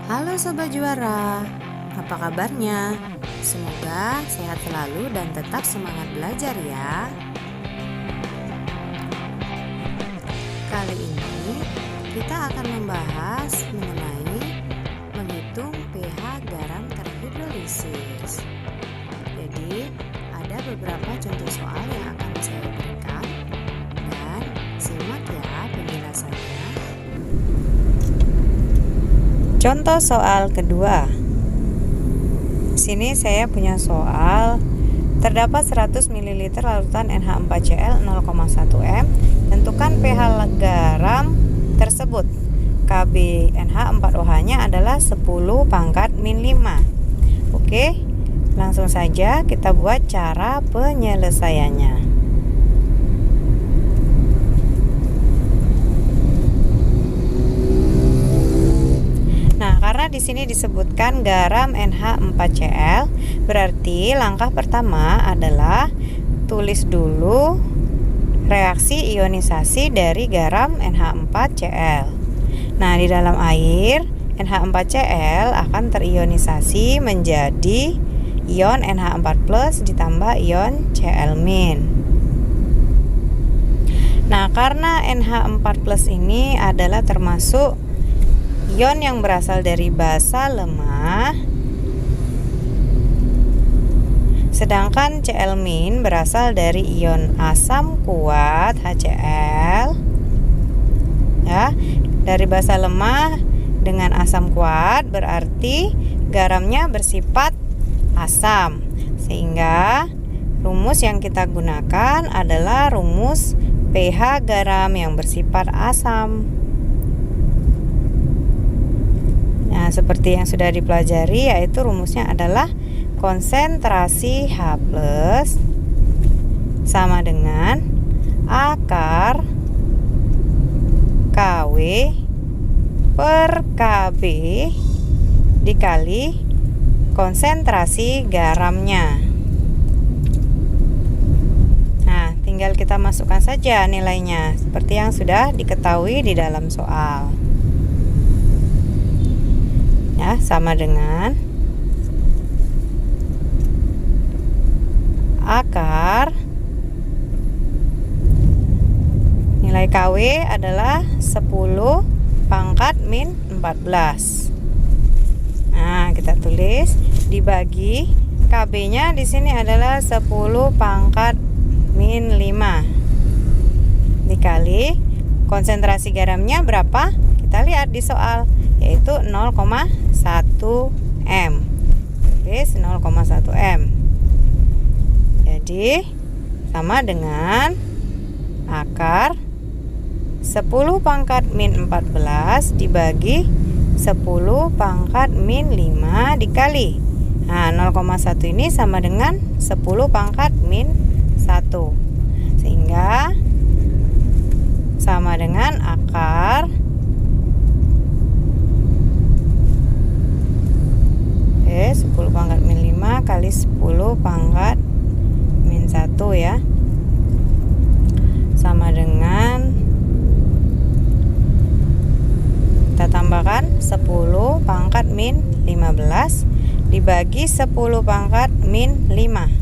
Halo Sobat Juara, apa kabarnya? Semoga sehat selalu dan tetap semangat belajar ya. Kali ini kita akan membahas mengenai menghitung pH garam terhidrolisis. Jadi, ada beberapa contoh soal yang akan saya berikan dan simak ya penjelasannya. Contoh soal kedua. Sini saya punya soal. Terdapat 100 ml larutan NH4Cl 0,1 m. Tentukan pH garam tersebut. Kb NH4OH-nya adalah 10 pangkat min 5. Oke, langsung saja kita buat cara penyelesaiannya. Karena di sini disebutkan garam NH4Cl, berarti langkah pertama adalah tulis dulu reaksi ionisasi dari garam NH4Cl. Nah, di dalam air NH4Cl akan terionisasi menjadi ion NH4+ ditambah ion Cl-. Nah, karena NH4+ ini adalah termasuk ion yang berasal dari basa lemah, sedangkan Cl- berasal dari ion asam kuat HCl. Ya, dari basa lemah dengan asam kuat berarti garamnya bersifat asam, sehingga rumus yang kita gunakan adalah rumus pH garam yang bersifat asam. Nah, seperti yang sudah dipelajari, yaitu rumusnya adalah konsentrasi H+ sama dengan akar KW per KB dikali konsentrasi garamnya. Nah, tinggal kita masukkan saja nilainya seperti yang sudah diketahui di dalam soal. Ya, sama dengan akar nilai KW adalah 10 pangkat min 14. Nah, kita tulis dibagi KB-nya di sini adalah 10 pangkat min 5 dikali konsentrasi garamnya berapa? Kita lihat di soal, yaitu 0,1 m. Tulis 0,1 m. Jadi sama dengan akar 10 pangkat min 14 dibagi 10 pangkat min 5 dikali. Nah, 0,1 ini sama dengan 10 pangkat min 1. Sehingga sama dengan akar 10 pangkat min 5 kali 10 pangkat min 1 ya, sama dengan, kita tambahkan 10 pangkat min 15 dibagi 10 pangkat min 5.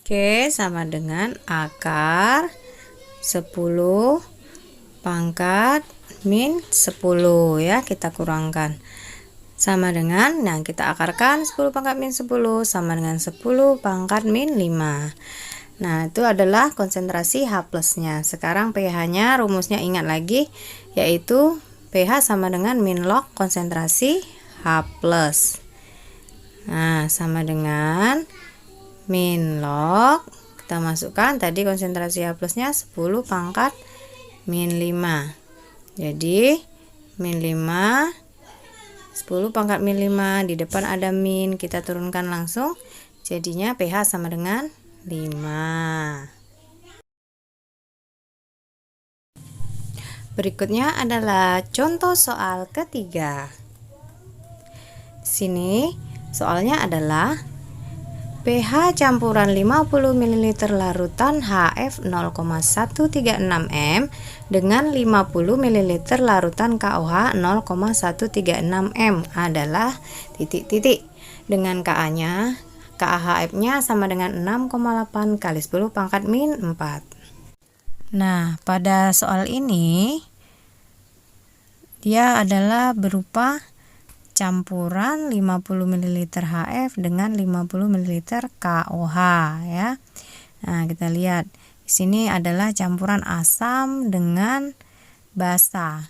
Oke, sama dengan akar 10 pangkat min 10 ya, kita kurangkan. Sama dengan, nah kita akarkan 10 pangkat min 10 sama dengan 10 pangkat min 5. Nah, itu adalah konsentrasi H+ nya. Sekarang pH nya, rumusnya ingat lagi, yaitu pH sama dengan min log konsentrasi H+. Nah, sama dengan min log, kita masukkan tadi konsentrasi H+ nya 10 pangkat min 5. Jadi min 5, 10 pangkat min 5, di depan ada min, kita turunkan langsung, jadinya pH sama dengan 5. Berikutnya adalah contoh soal ketiga. Sini soalnya adalah pH campuran 50 ml larutan HF 0,136 m dengan 50 ml larutan KOH 0,136 m adalah titik-titik. Dengan KA-nya, KAHF-nya sama dengan 6,8 kali 10 pangkat min 4. Nah, pada soal ini dia adalah berupa campuran 50 ml HF dengan 50 ml KOH ya. Nah, kita lihat di sini adalah campuran asam dengan basa.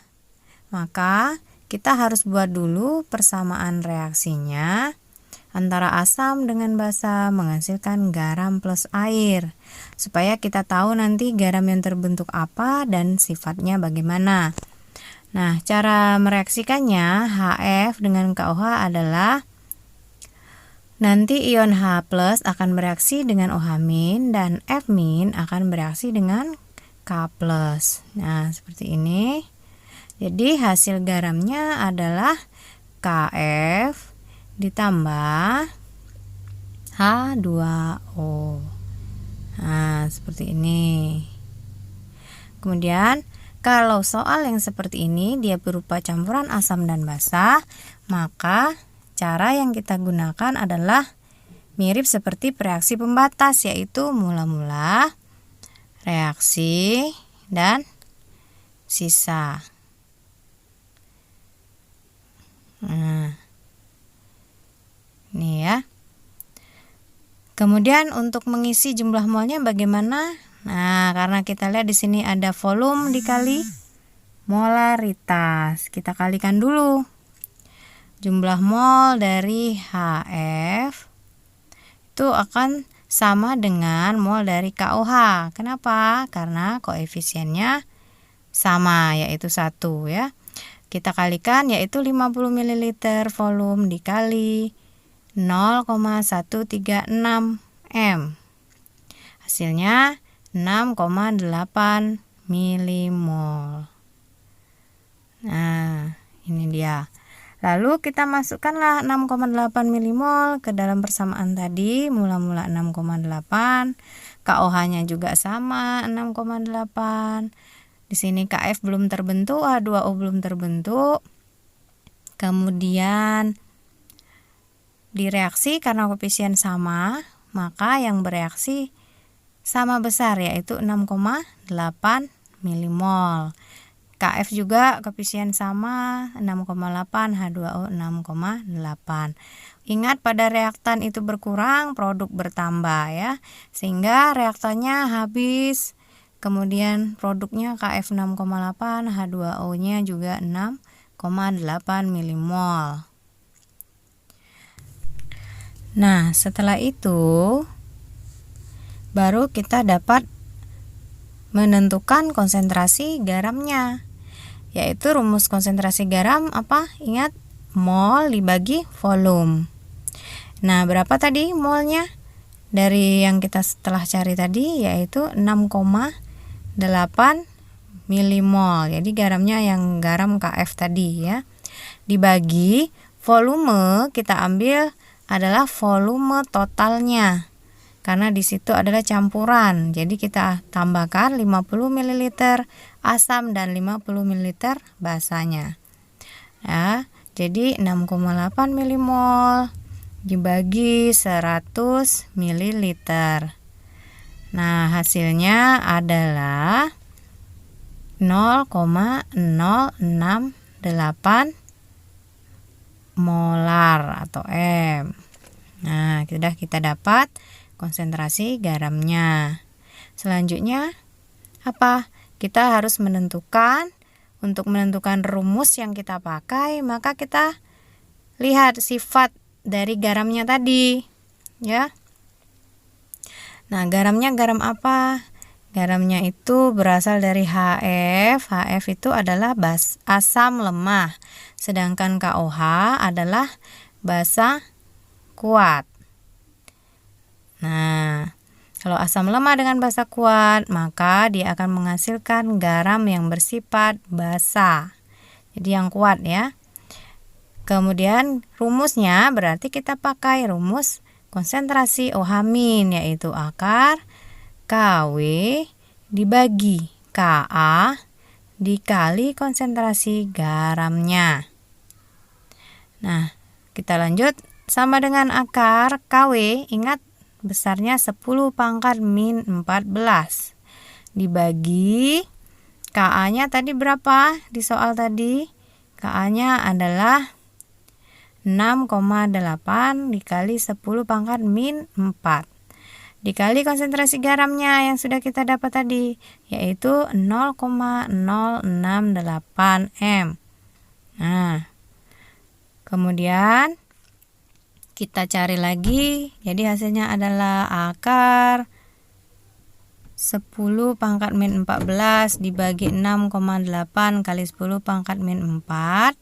Maka kita harus buat dulu persamaan reaksinya antara asam dengan basa menghasilkan garam plus air, supaya kita tahu nanti garam yang terbentuk apa dan sifatnya bagaimana. Nah, cara mereaksikannya HF dengan KOH adalah nanti ion H+ akan bereaksi dengan OH- dan F- akan bereaksi dengan K+. Nah, seperti ini. Jadi hasil garamnya adalah KF ditambah H2O. Nah, seperti ini. Kemudian kalau soal yang seperti ini dia berupa campuran asam dan basa, maka cara yang kita gunakan adalah mirip seperti reaksi pembatas, yaitu mula-mula, reaksi, dan sisa. Nah, ini ya. Kemudian untuk mengisi jumlah molnya bagaimana? Nah, karena kita lihat di sini ada volume dikali molaritas. Kita kalikan dulu. Jumlah mol dari HF itu akan sama dengan mol dari KOH. Kenapa? Karena koefisiennya sama, yaitu 1 ya. Kita kalikan yaitu 50 ml volume dikali 0,136 m. Hasilnya 6,8 milimol. Nah, ini dia. Lalu kita masukkanlah 6,8 milimol ke dalam persamaan tadi, mula-mula 6,8. KOH-nya juga sama 6,8. Di sini KF belum terbentuk, H2O belum terbentuk. Kemudian direaksi karena koefisien sama, maka yang bereaksi sama besar, yaitu 6,8 milimol. KF juga koefisien sama 6,8, H2O 6,8. Ingat, pada reaktan itu berkurang, produk bertambah ya. Sehingga reaktannya habis. Kemudian produknya KF 6,8, H2O-nya juga 6,8 milimol. Nah, setelah itu baru kita dapat menentukan konsentrasi garamnya, yaitu rumus konsentrasi garam apa? Ingat, mol dibagi volume. Nah, berapa tadi molnya? Dari yang kita setelah cari tadi yaitu 6,8 milimol. Jadi garamnya yang garam KF tadi ya. Dibagi volume, kita ambil adalah volume totalnya. Karena di situ adalah campuran. Jadi kita tambahkan 50 ml asam dan 50 ml basanya. Ya, jadi 6,8 milimol dibagi 100 ml. Nah, hasilnya adalah 0,068 molar atau M. Nah, sudah kita dapat konsentrasi garamnya. Selanjutnya apa? Kita harus menentukan, untuk menentukan rumus yang kita pakai, maka kita lihat sifat dari garamnya tadi ya. Nah, garamnya garam apa? Garamnya itu berasal dari HF. HF itu adalah asam lemah, sedangkan KOH adalah basa kuat. Nah, kalau asam lemah dengan basa kuat, maka dia akan menghasilkan garam yang bersifat basa. Jadi yang kuat ya. Kemudian rumusnya berarti kita pakai rumus konsentrasi OH- yaitu akar KW dibagi Ka dikali konsentrasi garamnya. Nah, kita lanjut. Sama dengan akar KW, ingat besarnya 10 pangkat min 14 dibagi Ka-nya tadi berapa di soal tadi? Ka-nya adalah 6,8 dikali 10 pangkat min 4 dikali konsentrasi garamnya yang sudah kita dapat tadi, yaitu 0,068 m. Nah, kemudian kita cari lagi. Jadi hasilnya adalah akar 10 pangkat min 14 dibagi 6,8 kali 10 pangkat min 4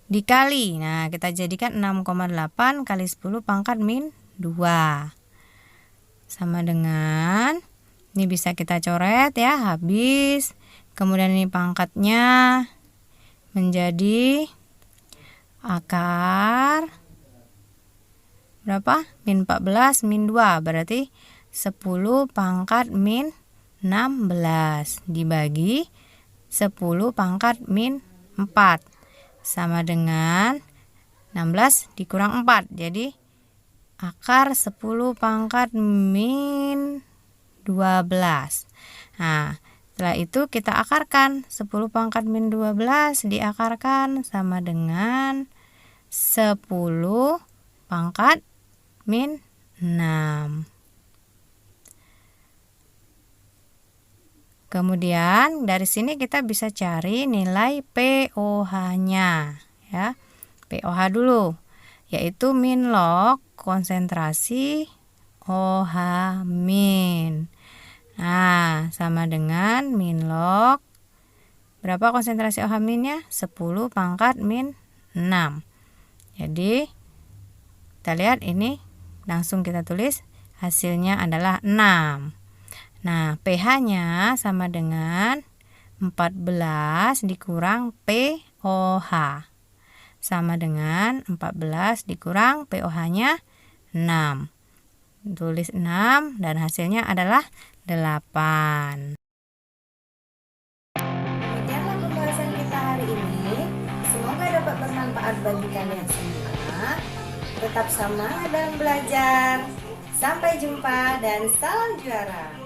dikali. Nah, kita jadikan 6,8 kali 10 pangkat min 2. Sama dengan, ini bisa kita coret ya, habis. Kemudian ini pangkatnya menjadi akar berapa? Min 14 min 2, berarti 10 pangkat min 16 dibagi 10 pangkat min 4 sama dengan 16 dikurang 4, jadi akar 10 pangkat min 12. Nah, setelah itu kita akarkan 10 pangkat min 12 diakarkan sama dengan 10 pangkat min 6. Kemudian dari sini kita bisa cari nilai pOH-nya ya. pOH dulu, yaitu min log konsentrasi OH-. Nah, sama dengan min log berapa konsentrasi OH-nya? 10 pangkat min 6. Jadi kita lihat ini, langsung kita tulis hasilnya adalah 6. Nah, pH-nya sama dengan 14 dikurang pOH. Sama dengan 14 dikurang pOH-nya 6. Tulis 6 dan hasilnya adalah 8. Demikianlah pembahasan kita hari ini. Semoga dapat bermanfaat bagi kalian semua. Tetap semangat dalam belajar. Sampai jumpa dan salam juara.